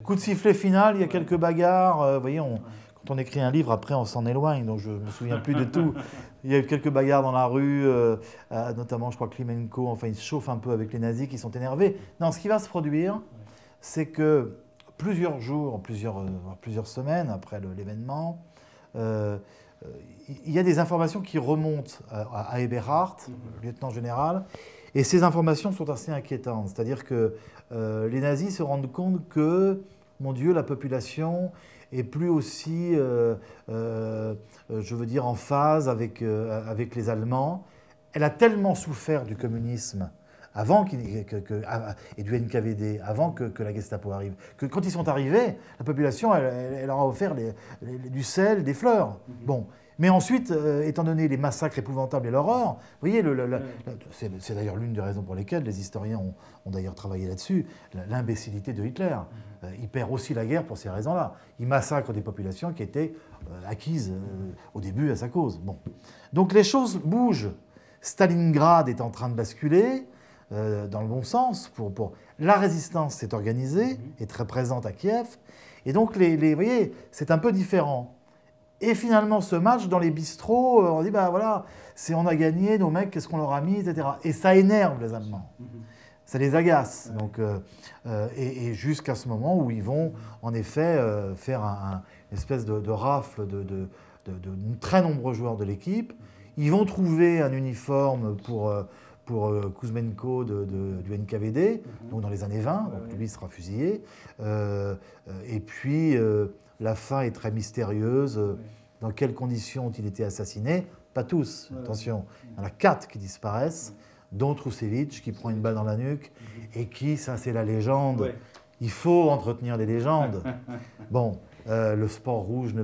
Coup de sifflet final, il y a quelques bagarres. Vous voyez, quand on écrit un livre, après on s'en éloigne, donc je ne me souviens plus de tout. Il y a eu quelques bagarres dans la rue, notamment je crois Klimenko, enfin il se chauffe un peu avec les nazis qui sont énervés. Non, ce qui va se produire, c'est que plusieurs jours, plusieurs semaines après l'événement, il y a des informations qui remontent à Eberhardt, le lieutenant général, et ces informations sont assez inquiétantes. C'est-à-dire que les nazis se rendent compte que, mon Dieu, la population est plus aussi, je veux dire, en phase avec les Allemands. Elle a tellement souffert du communisme avant et du NKVD, avant que la Gestapo arrive, que quand ils sont arrivés, la population, elle leur a offert du sel, des fleurs. Bon. Mais ensuite, étant donné les massacres épouvantables et l'horreur, vous voyez, c'est d'ailleurs l'une des raisons pour lesquelles les historiens ont d'ailleurs travaillé là-dessus, l'imbécilité de Hitler. Il perd aussi la guerre pour ces raisons-là. Il massacre des populations qui étaient acquises au début à sa cause. Bon. Donc les choses bougent. Stalingrad est en train de basculer dans le bon sens. La résistance s'est organisée, est très présente à Kiev. Et donc, vous voyez, c'est un peu différent. Et finalement, ce match, dans les bistrots, on dit, bah voilà, on a gagné, nos mecs, qu'est-ce qu'on leur a mis, etc. Et ça énerve les Allemands. Ça les agace. Donc, et jusqu'à ce moment où ils vont, en effet, faire une espèce de rafle de très nombreux joueurs de l'équipe. Ils vont trouver un uniforme pour Kuzmenko du NKVD, donc dans les années 20, donc lui sera fusillé. Et puis, la fin est très mystérieuse. Dans quelles conditions ont-ils été assassinés? Pas tous, attention. Il y en a 4 qui disparaissent, dont Troussevic qui prend une balle dans la nuque et qui, ça c'est la légende. Il faut entretenir les légendes. Bon, le sport rouge ne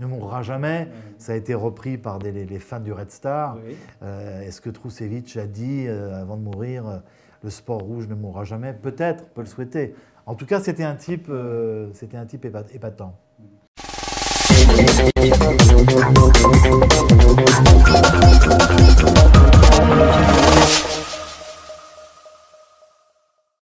mourra jamais. Ça a été repris par les fans du Red Star. Est-ce que Troussevic a dit, avant de mourir, le sport rouge ne mourra jamais? Peut-être, on peut le souhaiter. En tout cas, c'était un type épatant.